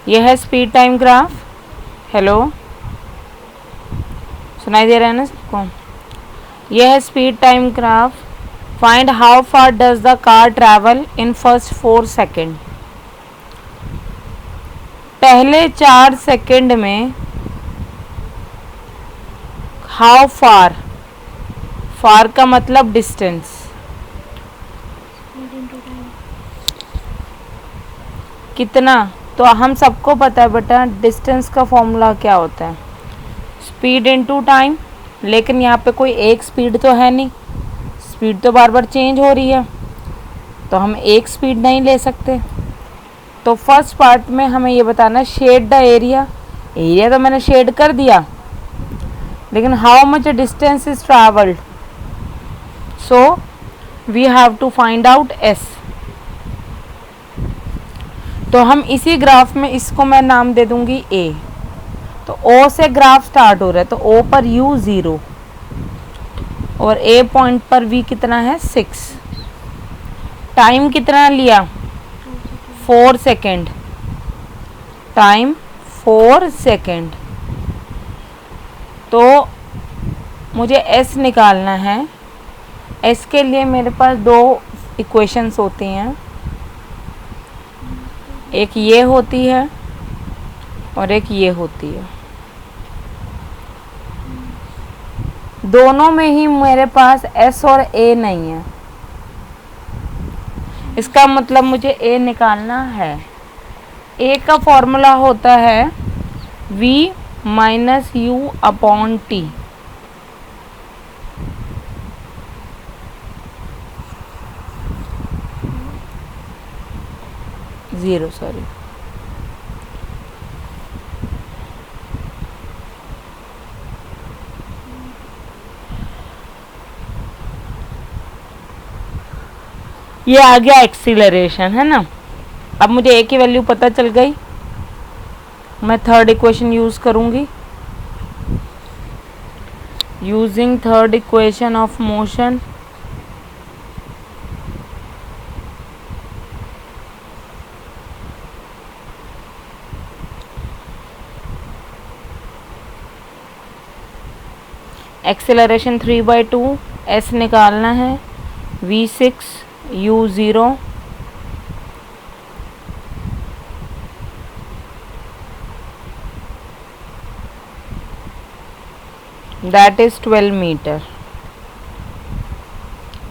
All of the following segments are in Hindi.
ये है स्पीड टाइम ग्राफ। हेलो, सुनाई दे रहा है ना सबको? ये है speed time graph. Find how far does the car travel in first 4 second. पहले 4 सेकेंड में हाउ फार, फार का मतलब डिस्टेंस, कितना। तो हम सबको पता है बेटा डिस्टेंस का फॉर्मूला क्या होता है, स्पीड इनटू टाइम। लेकिन यहाँ पे कोई एक स्पीड तो है नहीं, स्पीड तो बार बार चेंज हो रही है, तो हम एक स्पीड नहीं ले सकते। तो फर्स्ट पार्ट में हमें ये बताना है शेड द एरिया। एरिया तो मैंने शेड कर दिया, लेकिन how much distance is travelled, so we have to find out S. तो हम इसी ग्राफ में इसको मैं नाम दे दूंगी ए। तो ओ से ग्राफ स्टार्ट हो रहा है, तो ओ पर यू 0 और ए पॉइंट पर वी कितना है 6। टाइम कितना लिया 4 सेकेंड, टाइम 4 सेकेंड। तो मुझे एस निकालना है। एस के लिए मेरे पास 2 इक्वेशंस होती हैं, एक ये होती है और एक ये होती है। दोनों में ही मेरे पास एस और ए नहीं है, इसका मतलब मुझे ए निकालना है। ए का फॉर्मूला होता है v minus you upon T. Zero, sorry. ये आ गया एक्सीलरेशन, है ना। अब मुझे ए की वैल्यू पता चल गई, मैं थर्ड इक्वेशन यूज करूंगी। Using third equation of motion, acceleration 3/2, S निकालना है v6 u0 that is 12 metre.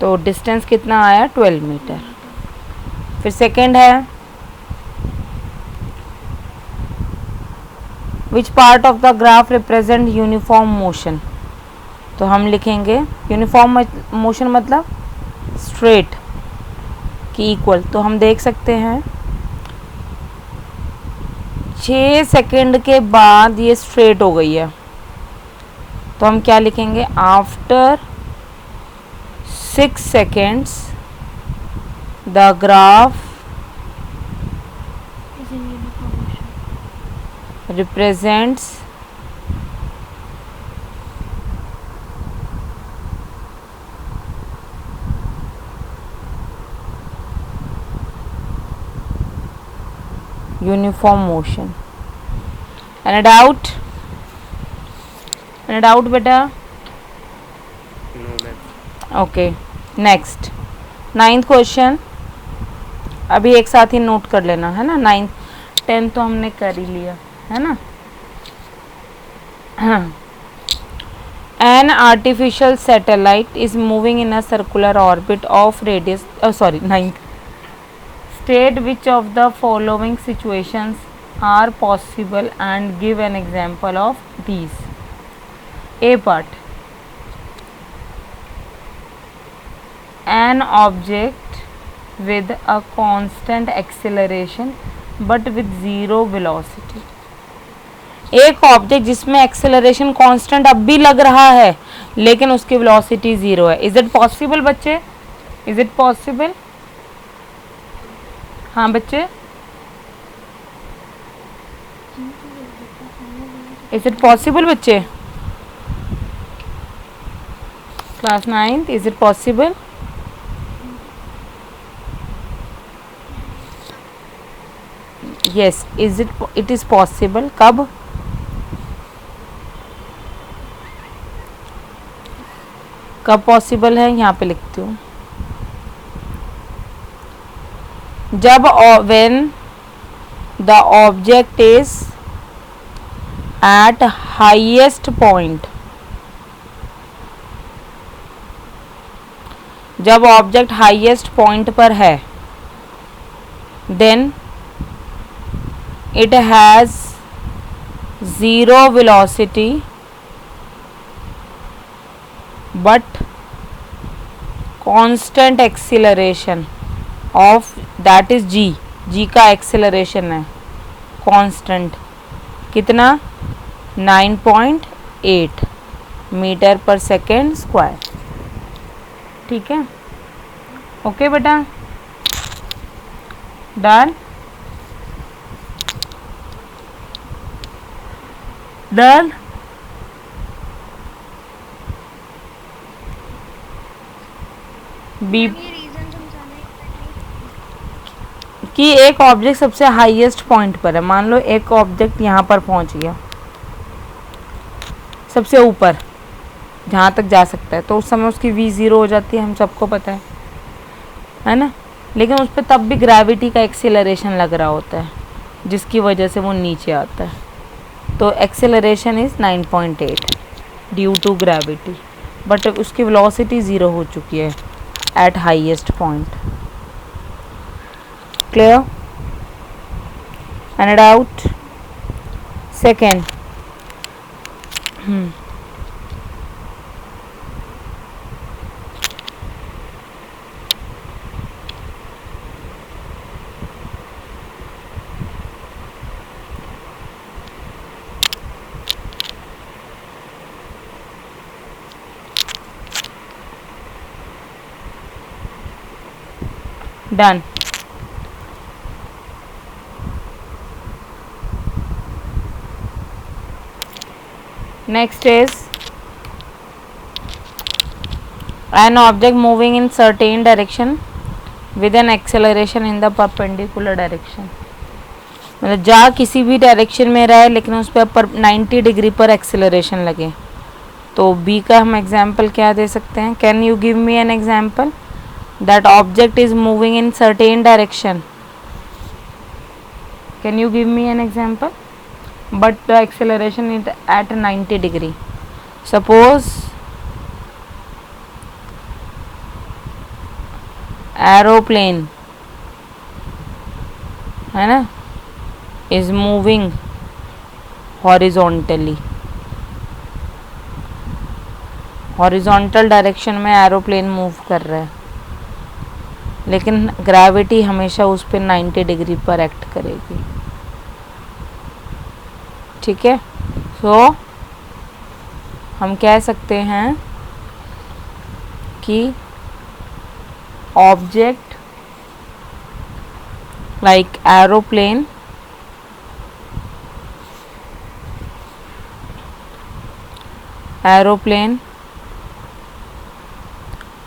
तो डिस्टेंस कितना आया 12 मीटर। फिर सेकेंड है which part of the graph represent uniform motion. तो हम लिखेंगे यूनिफॉर्म मोशन मतलब स्ट्रेट की इक्वल। तो हम देख सकते हैं 6 सेकेंड के बाद ये स्ट्रेट हो गई है, तो हम क्या लिखेंगे after 6 seconds the graph represents uniform motion। Any doubt? Any doubt बेटा? No, ma'am. Okay, next 9th question. अभी एक साथ ही नोट कर लेना, है ना। 9th 10th तो हमने कर ही लिया, है ना। An artificial satellite is moving in a circular orbit of radius, sorry, 9th. State which of the following situations are possible and give an example of these. A part, an object with a constant acceleration but with zero velocity। एक ऑब्जेक्ट जिसमें एक्सेलरेशन कांस्टेंट अब भी लग रहा है लेकिन उसकी वेलोसिटी 0 है। इज इट पॉसिबल बच्चे? Is it possible? हाँ बच्चे, इज इट पॉसिबल बच्चे? Class 9th, is it possible? Yes, it is possible. कब? कब पॉसिबल है, यहाँ पे लिखती हूँ। जब when the object is at highest point, जब ऑब्जेक्ट हाईएस्ट पॉइंट पर है, then it has zero velocity but constant acceleration of, that is G. G का एक्सीलरेशन है कांस्टेंट, कितना? 9.8 मीटर पर सेकेंड स्क्वायर। ठीक है, ओके बेटा, डन डन। बी कि एक ऑब्जेक्ट सबसे हाईएस्ट पॉइंट पर है, मान लो एक ऑब्जेक्ट यहाँ पर पहुँच गया सबसे ऊपर जहाँ तक जा सकता है, तो उस समय उसकी v ज़ीरो हो जाती है, हम सबको पता है ना। लेकिन उस पर तब भी ग्रेविटी का एक्सेलरेशन लग रहा होता है, जिसकी वजह से वो नीचे आता है। तो acceleration is 9.8 due to gravity, but उसकी वेलोसिटी ज़ीरो हो चुकी है at highest point. Clear? Any doubt? Second, done. Next is an object moving in certain direction with an acceleration in the perpendicular direction। मतलब जा किसी भी डायरेक्शन में रहे लेकिन उस पर 90 डिग्री पर एक्सेलरेशन लगे, तो बी का हम एग्जाम्पल क्या दे सकते हैं? Can you give me an example that object is moving in certain direction? Can you give me an example? but the acceleration is at 90 degree. Suppose aeroplane है ना is moving horizontally, horizontal direction में एरोप्लेन मूव कर रहा है, लेकिन ग्रेविटी हमेशा उस पर 90 डिग्री पर एक्ट करेगी। ठीक है, सो हम कह सकते हैं कि object like aeroplane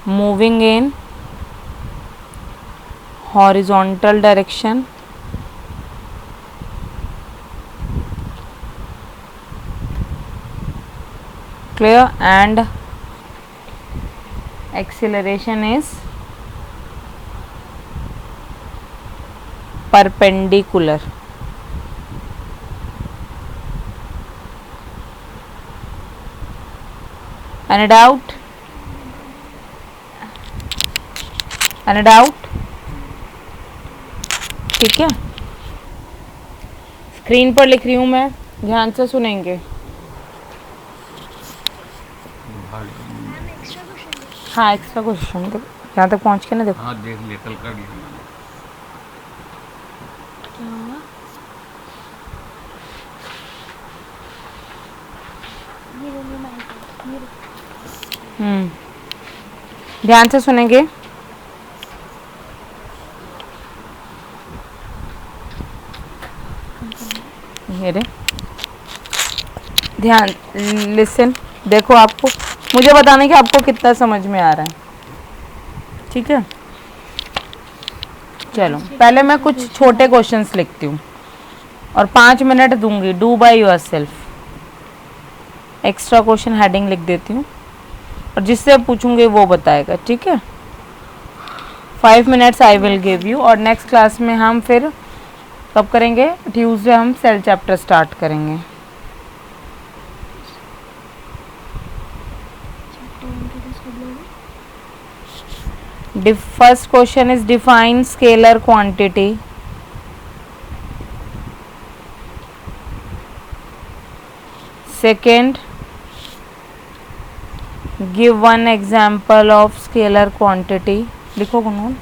moving in horizontal direction clear, and acceleration is perpendicular. Any doubt? Any doubt? ठीक है, स्क्रीन पर लिख रही हूँ मैं, ध्यान से सुनेंगे। हाँ, एक्स्ट्रा क्वेश्चन यहाँ तक पहुँच के ना देखो। हाँ देख लिया, कल कर लिया मैंने। ध्यान से सुनेंगे। ये ध्यान, लिसन, देखो, आपको मुझे बताना कि आपको कितना समझ में आ रहा है। ठीक है, चलो पहले मैं कुछ छोटे क्वेश्चंस लिखती हूँ, और 5 मिनट दूंगी, do by your self. Extra question heading लिख देती हूँ और जिससे पूछूंगी वो बताएगा, ठीक है। 5 minutes I will give you. और नेक्स्ट क्लास में हम फिर कब करेंगे, ट्यूसडे हम सेल चैप्टर स्टार्ट करेंगे। First question is define scalar quantity. Second, give one example of scalar quantity. लिखो कुनून।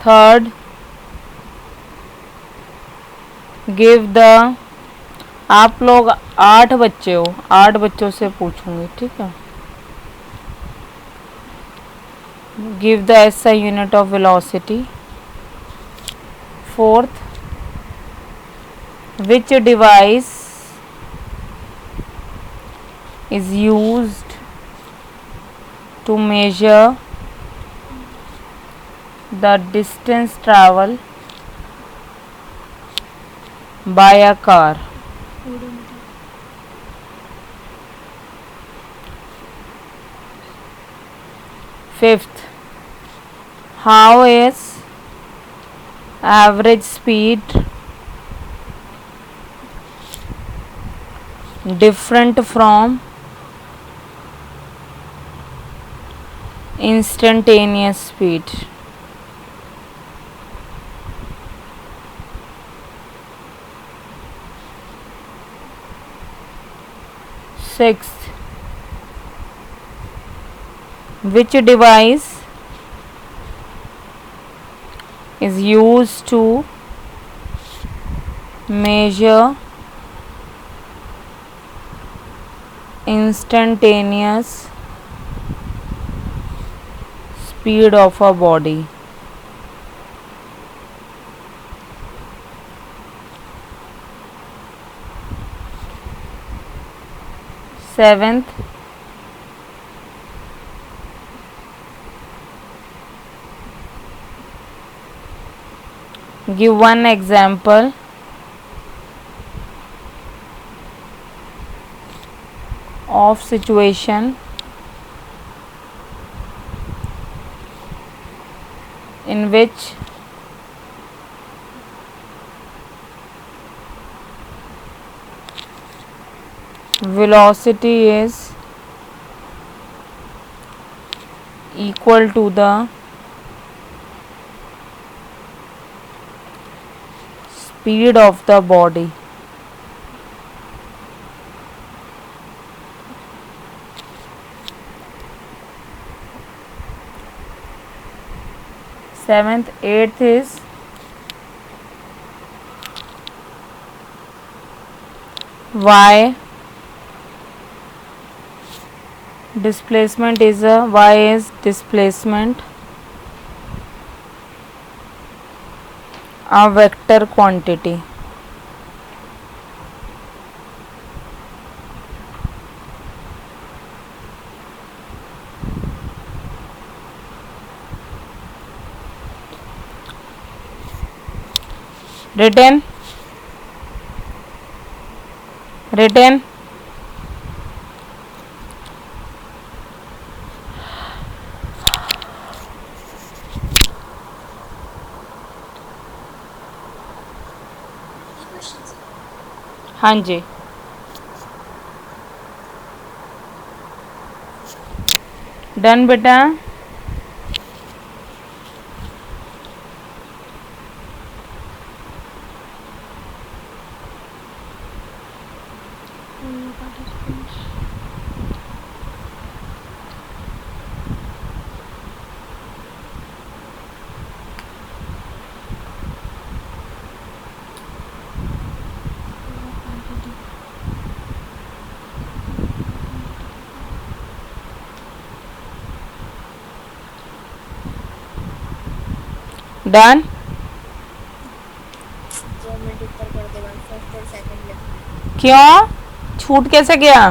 थर्ड, गिव द, आप लोग 8 बच्चे हो, 8 बच्चों से पूछूंगी, ठीक है। Give the SI unit of velocity. Fourth, which device is used to measure the distance travel by a car? Fifth, how is average speed different from instantaneous speed? Sixth, which device is used to measure instantaneous speed of a body? Seventh, give one example of situation in which velocity is equal to the speed of the body. Seventh, eighth is y displacement is a vector quantity. Written हाँ जी, डन बेटा। डन। 2 मिनट ऊपर कर दो, फर्स्ट और सेकंड लिखना। क्यों छूट कैसे गया?